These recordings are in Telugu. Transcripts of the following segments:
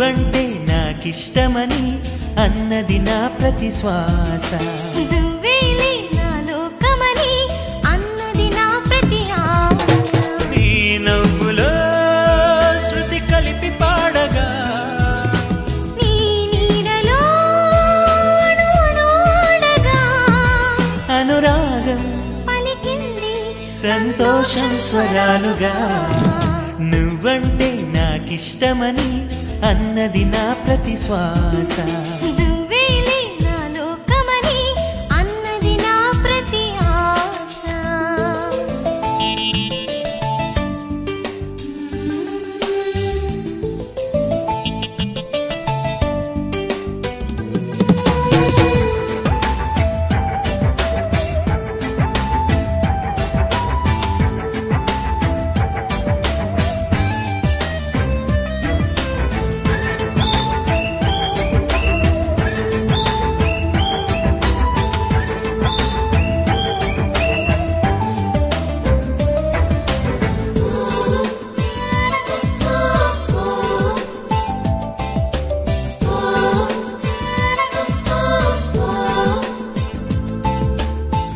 నువ్వంటే నాకిష్టమని అన్నది నా ప్రతి శ్వాస నువ్వేలే నా లోకమని అన్నది నా ప్రతి ఆశ నీ నవ్వులో శృతి కలిపి పాడగా నీ నీడలో అణువణువడగా అనురాగం పలికింది సంతోషం స్వరాలుగా నువ్వంటే నాకిష్టమని అన్నది నా ప్రతి శ్వాస నువ్వేలే నా లోకమని అన్నది నా ప్రతి ఆశ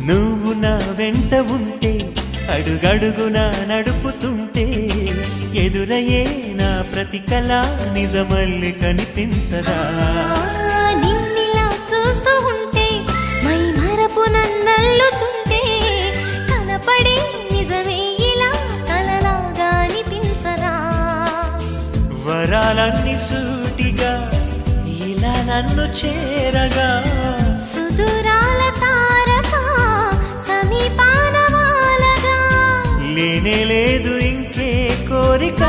నువ్వు నా వెంట ఉంటే అడుగడుగునా నడుపుతుంటే ఎదురయ్యే నా ప్రతి కళ నిజమల్లి కనిపించదా నిన్నిలా చూస్తూ ఉంటే మై మరపు నన్నల్లుతుంటే కనపడే నిజమే ఇలా కలలాగా అనిపించదా వరాలన్నీ సూటిగా ఇలా నన్ను చేరగా సుదూరాల తారక సమీపాన వాలగా లేనే లేదు ఇంకే కోరిక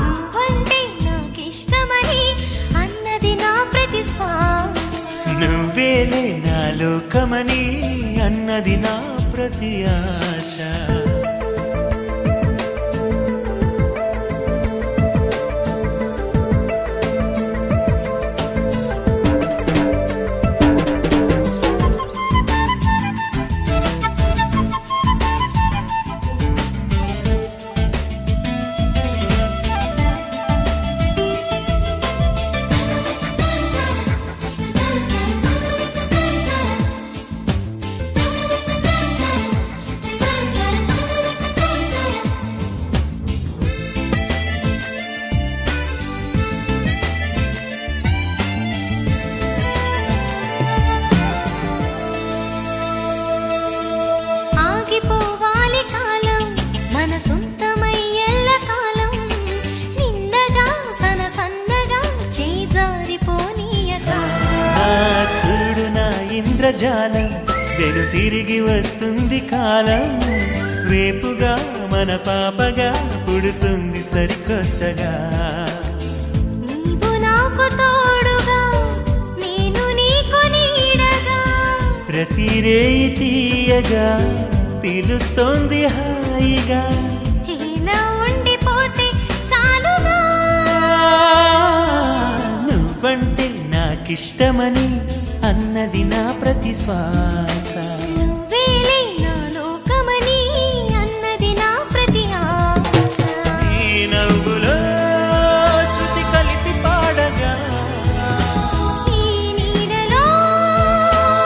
నువ్వంటే నాకిష్టమని అన్నది నా ప్రతి శ్వాస నువ్వేలే నా లోకమని అన్నది నా ప్రతి ఆశ ఆగిపోవాలి కాలం మన సొంతమై ఎల్ల కాలం నిండగా సన్నగా చేజారిపోనీయక చూడు నా ఇంద్రజాలం వెను తిరిగి వస్తుంది కాలం రేపుగా మన పాపగా పుడుతుంది సరికొత్తగా నీవు నాకు తోడుగా నేను నీకు నీడగా ప్రతి రేయి తీయగా పిలుస్తోంది హాయిగా ఇలా ఉండిపోతే చాలుగా నువ్వంటే నాకిష్టమని అన్నది నా ప్రతి శ్వాస నువ్వేలే నా లోకమని అన్నది నా ప్రతి ఆశ నీ నవ్వులో శృతి కలిపి పాడగా ఈ నీడలో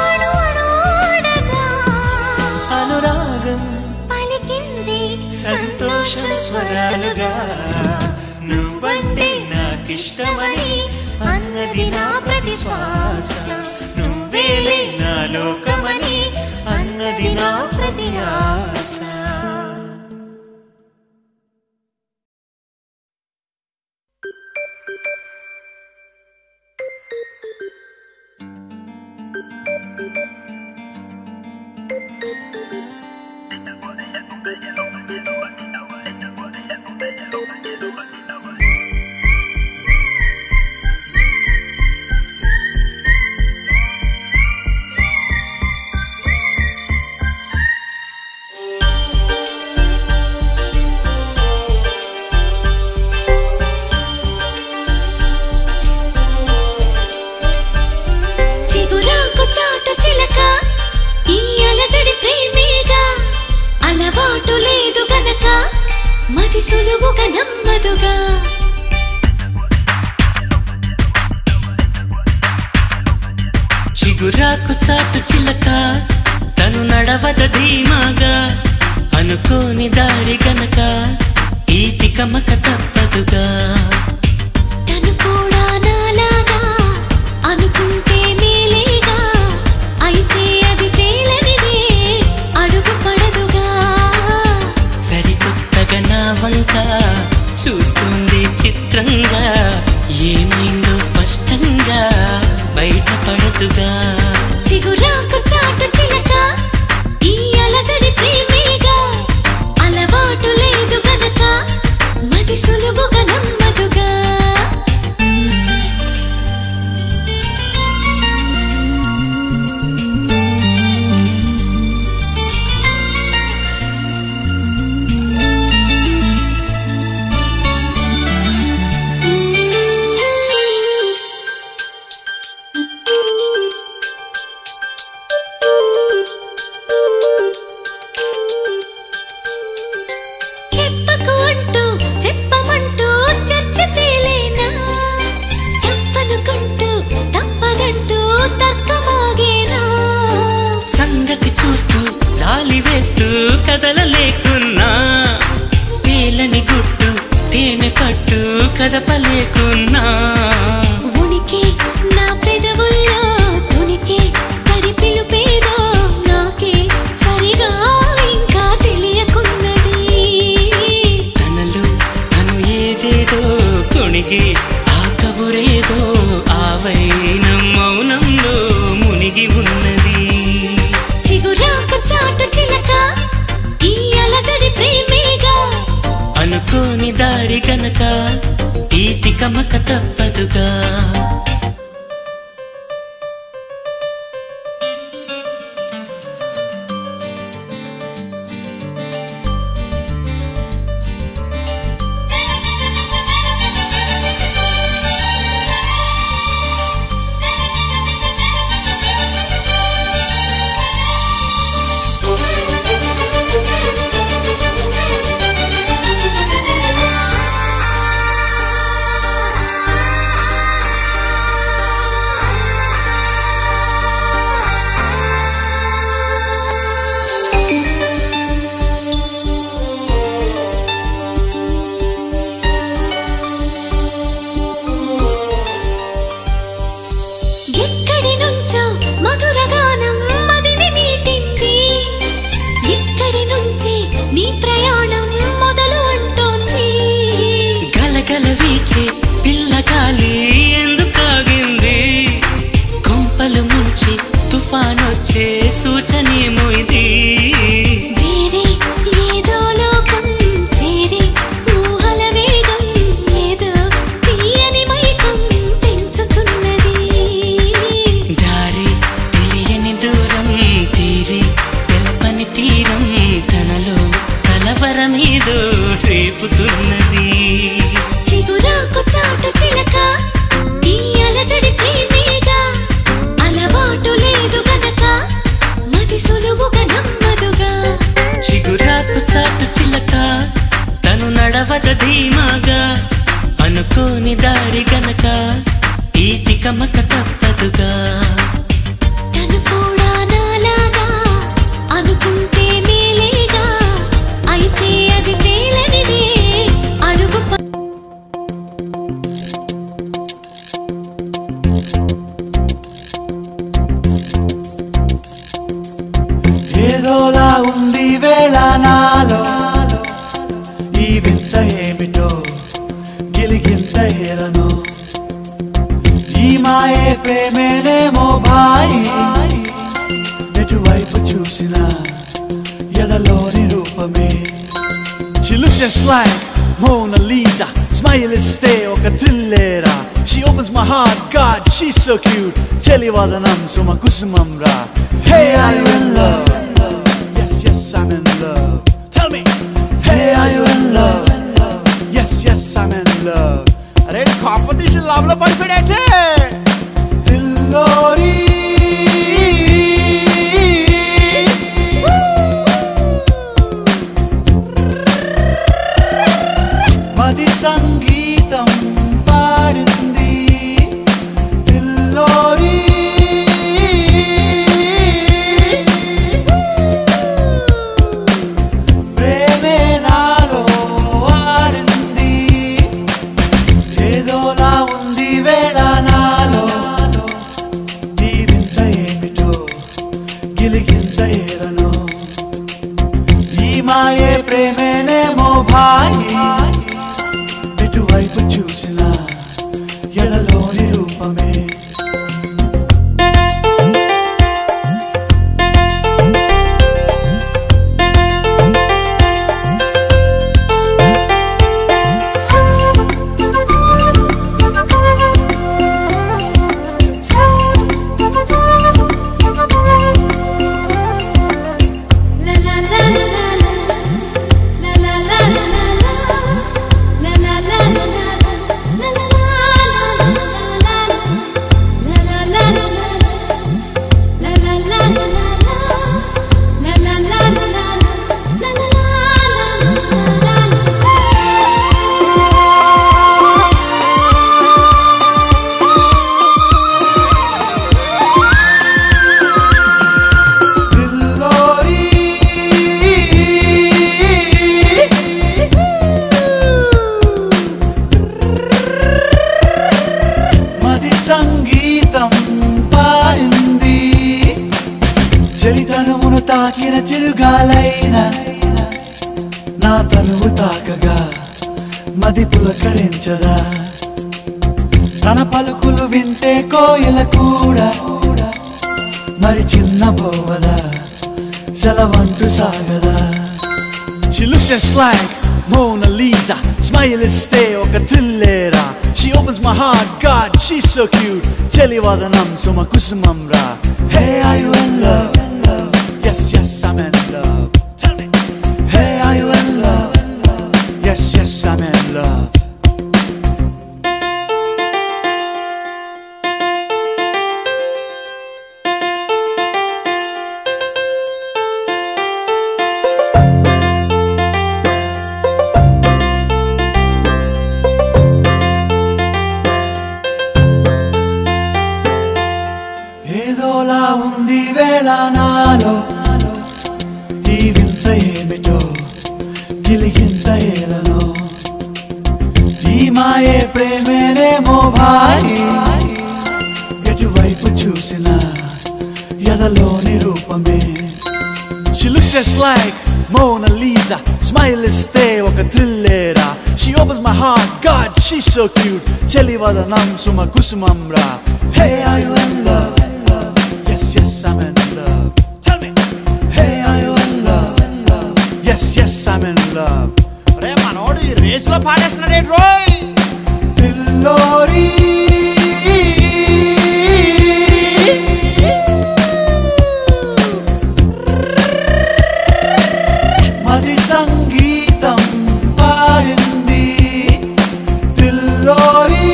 అణువణువడగా అనురాగం పలికింది సంతోషం స్వరాలుగా నువ్వంటే నాకిష్టమని అన్నది నా ప్రతి శ్వాస నువ్వేలే నా లోకమని అన్నది నా ప్రతి ఆశ అలవాటు లేదు గనక మది సులువుగా నమ్మదుగా చిగురాకు చాటు చిలక తను నడవద ధీమాగా అనుకోని దారి గనక ఈ తికమక తప్పదుగా తను కూడా నాలాగా అనుకుంటే మేలేగా అయితే అది తేలనిదే అడుగు పడదుగా సరికొత్తగా నా వంక చూస్తుంది చిత్రంగా ఏమైందో స్పష్టంగా బయటపడదుగా చిగురాకు చాటు చిలక ఈ అలజడి ప్రేమేగా అలవాటు లేదు గనక మది సులువుగా నమ్మదుగా చెప్పకు అంటూ చెప్పమంటూ చర్చ తేలేనా తప్పనుకుంటూ తప్పదంటూ తర్కమాగేనా సంగతి చూస్తూ జాలి వేస్తూ కదలలేకున్నా తేలని గుట్టు తేనె పట్టు కదపలేకున్నా ఉనికి నా పెదవుల్లో తునికి తడి పిలుపేదో నాకే సరిగా ఇంకా తెలియకున్నది తనలో తను ఏదేదో కొణిగి ఆ కబురేదో ఆ వైనం మౌనంలో మునిగి ఉన్నది చిగురాకు చాటు చిలక ఈ అలజడి ప్రేమేగా అనుకోని దారి గనక ఈ తికమక తప్పదుగా ఎక్కడి నుంచో మధురగానం మదిని మీటింది ఇక్కడి నుంచి నీ ప్రయాణం మొదలు అంటోంది గలగల వీచే పిల్లగాలి ఎందుకాగింది కొంపలు ముంచి తుఫానొచ్చే సూచనేమో ఇది వేరే ఏదో లోకం చేరి ఊహల వేగం ఏదో తీయని మైకం పెంచుతున్నది దారి తెలియని దూరం తీరి తెలపని తీరం తనలో కలవరమేదో రేపుతున్నది చిగురాకు చాటు చిలక ఈ అలజడి ప్రేమేగా అలవాటు లేదు గనక మది సులువుగా నమ్మదుగా చిగురాకు చాటు చిలక తను నడవద ధీమాగా అనుకోని దారి గనక ఈ తికమక తప్పదుగా తను కూడా నాలాగా అనుకుంటే మేలేగా అయితే అది తేలనిదే అడుగు ఏదోలా ఉంది వేళ నాలో ఈ వింత ఏమిటో గిలిగింత ఏలను ఈ మాయే ప్రేమేనేమో భాయి ఎటువైపు చూసినా ఎదలోని రూపమే She looks just like Mona Lisa, smile is stay oka thrillera. She opens my heart, God, she's so cute. Chelivadanam suma kusumam ra. Hey, are you in love? Yes, yes, I'm in love. Tell me. Hey, are you in love? Yes, yes, I'm in love. Are competition love lo padipedate. Dillori. మది సంగీతం పాడింది దిల్లోరి నువ్వు తాకగా మది పులకరించదా తన పలుకులు వింటే కోయిల కూడా మరి చిన్న పోవదా సెలవంటూ సాగదా She looks just like Mona Lisa, smile is stay oka thrillera. She opens my heart, God, she's so cute. Chelivadanam suma kusumamra. Hey, are you in love? Yes, yes, I'm in love. Tell me. Hey, are you in love? Yes, yes, I'm in love. ఏదోలా ఉంది వేళ నాలో ఈ వింత ఏమిటో గిలిగింత ఏలనో ఈ మాయే ప్రేమేనేమో భాయి ఎటువైపు చూసినా ఎదలోని రూపమే She looks just like Mona Lisa, smile is stay oka thrillera. She opens my heart, God, she's so cute. Chelivadanam suma kusumamra. Hey, are you in love? Yes, yes, I'm in love. Tell me. Hey, are you in love? Yes, yes, I'm in love. రే మనోడు ఈ రేసులో పాడేస్తున్నాడే రోయ్ Dillori మది సంగీతం పాడింది Dillori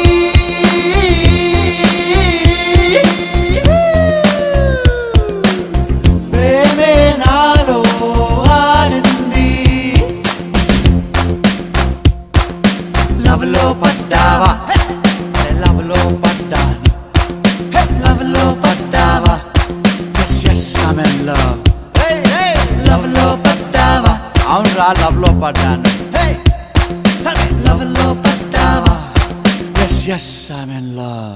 ప్రేమే నాలో ఆడింది లవ్లో పడ్డావా లవ్లో పడ్డాను లవ్లో పడ్డావా yes yes I'm in love లవ్లో పడ్డావా అవునరా లవ్ లో పడ్డాను లవ్లో పడ్డావా yes yes I'm in love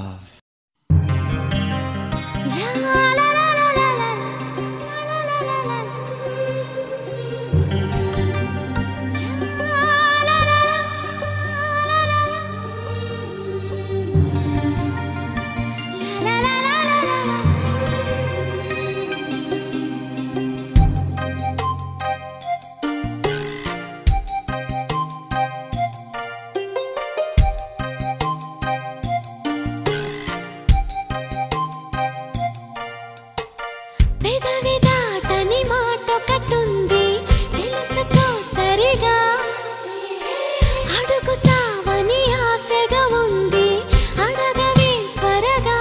పెదవి దాటని మాట ఒకటుంది తెలుసుకో సరిగా అడుగుతావని ఆశగా ఉంది అడగవే త్వరగా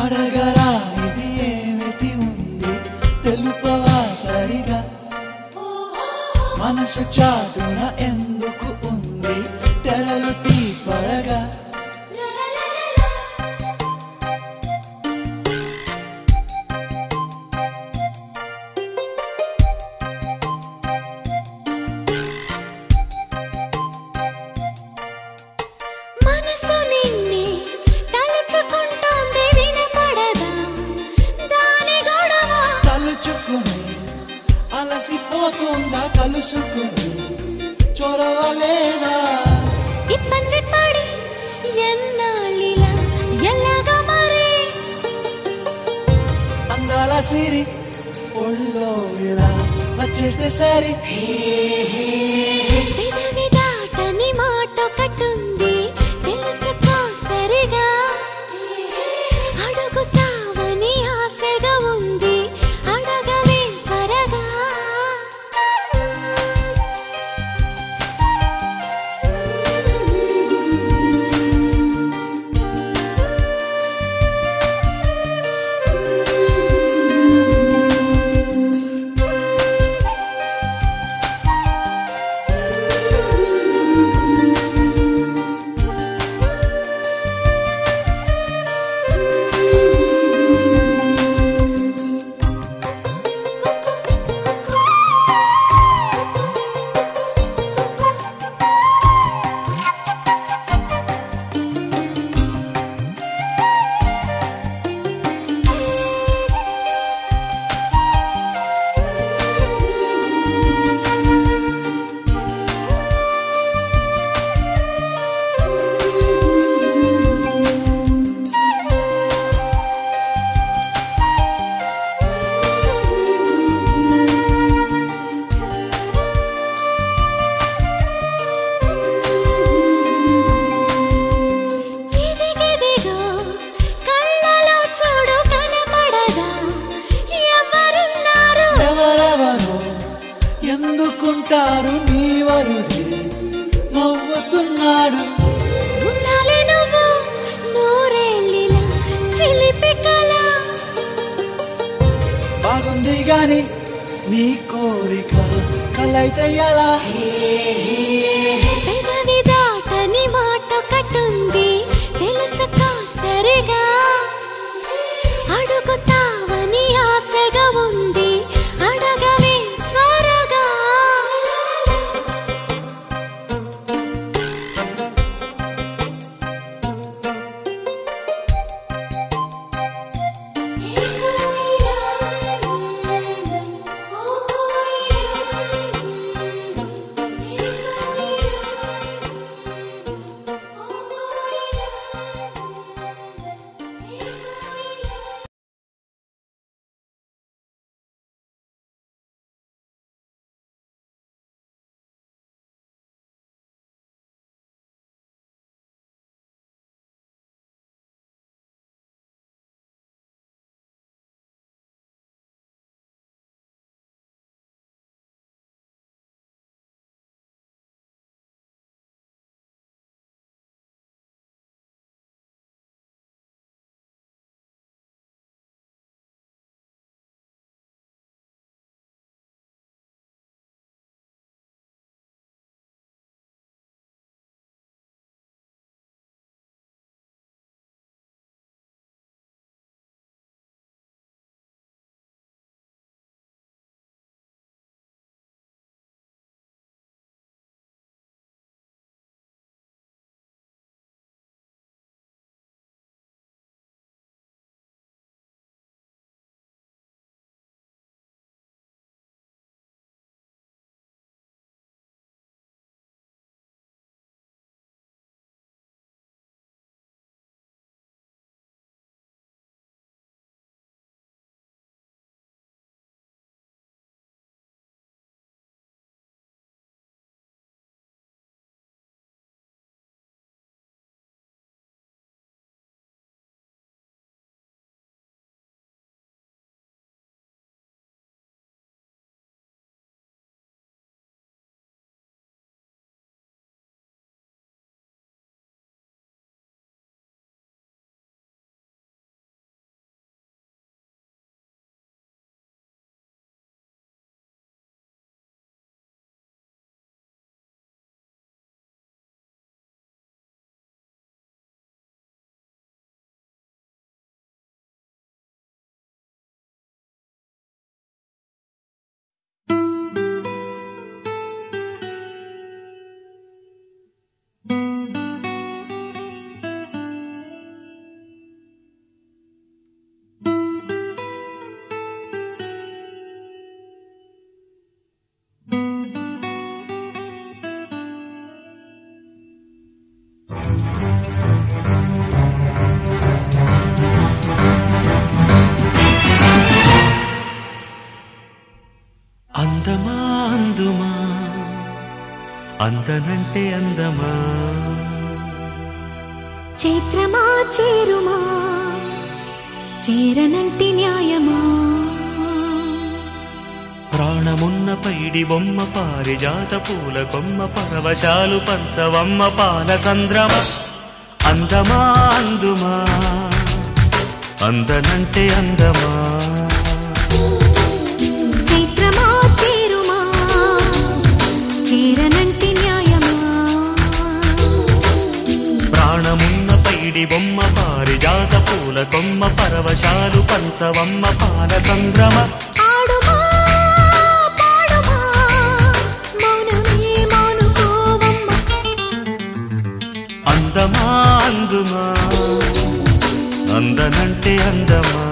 అడగరా ఇది ఏమిటి ఉంది తెలుపవా సరిగా మనసు చాటున ఎందుకు ఉంది తెరలు తీ త్వరగా మనసు నిన్నే తలుచుకుంటోంది వినపడదా దాని గొడవ తలుచుకుని అలసిపోతుందా కలుసుకుని చొరవలేదా ఇబ్బంది పడి ఎన్నాళ్ళిలా ఎలాగా మరి అందాల సిరి ఒళ్ళో ఇలా వచ్చేస్తే సరి పెదవి దాటని మాట ఒకటుంది తెలుసుకో సరిగా అడుగుతావని ఆశగా ఉంది అడగవే త్వరగా కానీ నీ కోరిక కలైతే ఎలా పెదవి దాటని మాట ఒకటుంది తెలుసుకో సరిగా అడుగుతావని ఆశగా ఉంది అడగవే త్వరగా అందమా అందుమా అందనంటే అందమా చైత్రమా చేరుమా చేరనంటి న్యాయమా ప్రాణమున్న పైడి బొమ్మ పారిజాత పూల కొమ్మ పరవశాలు పంచవమ్మ పాల సంద్రమ అందమా అందుమా అందనంటే అందమా చైత్రమా చేరుమా చేరనంటి న్యాయమా ప్రాణమున్న పైడి బొమ్మ పారిజాత పూల కొమ్మ పరవశాలు పంచవమ్మ పాల సంద్రమ ఆడుమా పాడుమా మౌనమే మౌనుకోవమ్మ అందమా అందుమా అందనంటే అందమా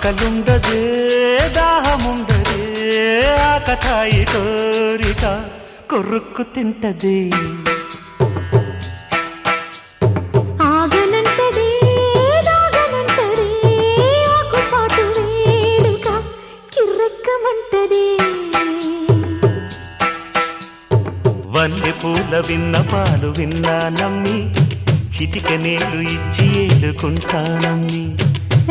ఆకలుండదే దాహముండదే ఆకతాయి కోరిక కొరుక్కు తింటదే ఆగనంటదే దాగనంటదే ఆకు చాటు వేడుక కిర్రెక్కమంటదే వన్నె పూల విన్నపాలు విన్నా నమ్మి చిటిక నేలు ఇచ్చి ఏలుకుంటానమ్మి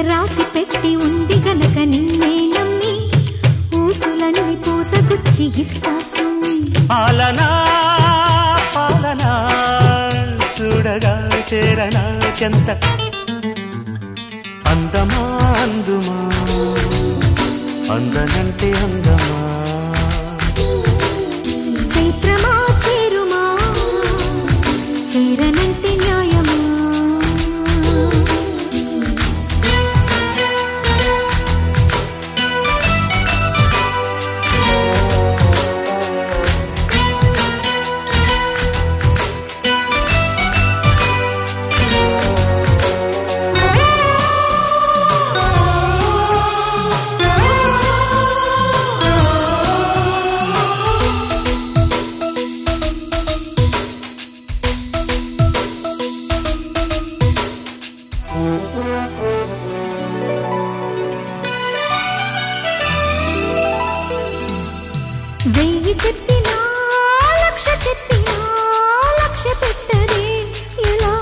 రాసి పెట్టి ఉంది గనక నిన్నే నమ్మి ఊసులన్నీ పూసగుచ్చి ఇస్తా సుమ్మి పాలనా పాలనా చూడగా చేరనా చెంత అందమా అందుమా అందనంటే అందమా చైత్రమా చేరుమా చేరనంటే న్యాయమా వెయ్యి చెప్పినా లక్ష చెప్పినా లక్ష పెట్టదే ఇలా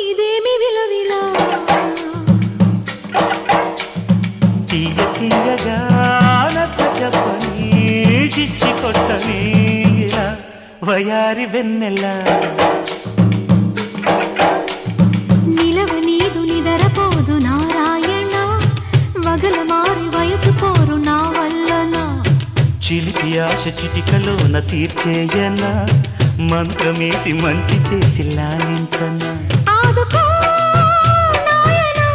ఇదేమి విలువిలా తీయ తీయగా నచ్చ చెప్పని చిచ్చి కొట్టని ఇలా వయారి వెన్నెలా నిలవ నీదు నిదరపోదు నారాయణ వగల మారి వయసు పోరు నా వల్లనా చిలిపి ఆశ చిటికలోన తీర్చేయనా మంత్రమేసి మంచి చేసి లాలించనా ఆదుకో నాయనా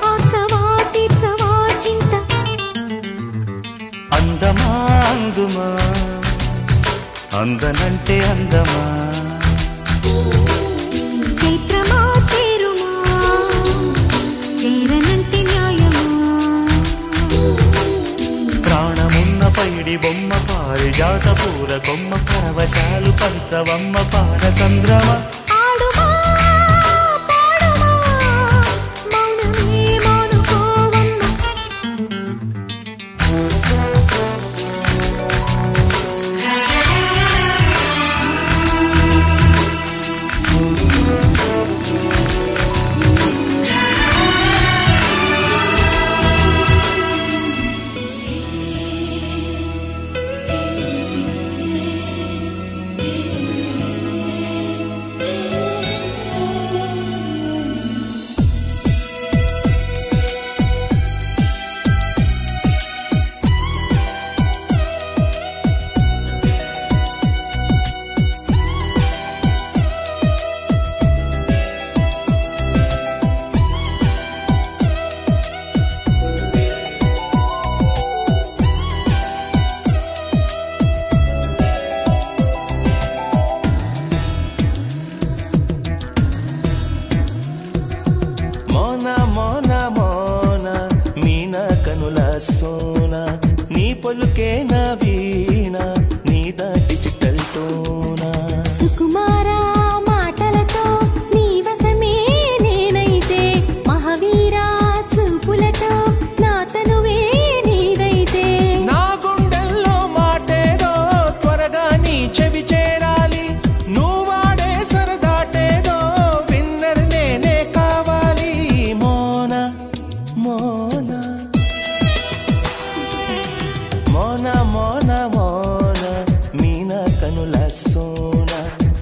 ఆచవా తీర్చవా చింత అందమా అందుమా అందనంటే అందమా చైత్రమా చేరుమా చేరనంటే న్యాయమా ప్రాణమున్న పైడి బొమ్మ పారిజాత పూల కొమ్మ పరవశాలు పంచవమ్మ పాన సంద్రమ ఆడుమా పాడుమా మౌనమే మౌనుకోవమ్మ సోనా నీ పలుకే నా వీణ నీదా డిజిటల్ తోనా సుకుమారా మాటలతో నీ వశమే నేనైతే మహావీరా చూపులతో నా తనువే నీదైతే నా గుండెల్లో మాటేదో త్వరగా నీ చెవి చేరాలి నువ్వాడే సరదాటేదో విన్నర్ నేనే కావాలి మోనా మోనా మోనా మోనా మోనా మీనా కనుల సోనా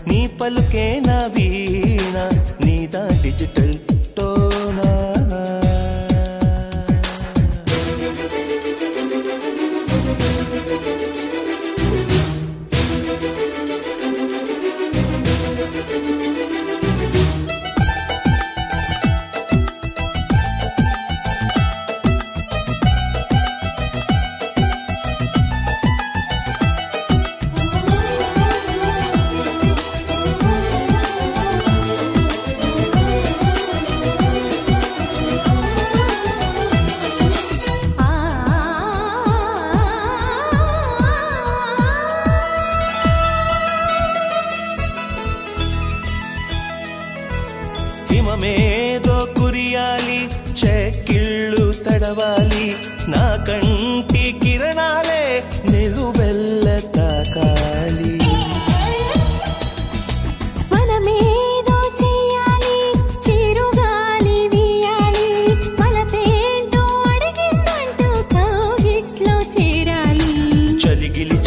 నీ పలుకే నా వీణ నీదా డిజిటల్ టోనా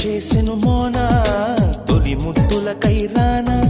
చేసెను మోనా తొలి ముద్దుల కైరానా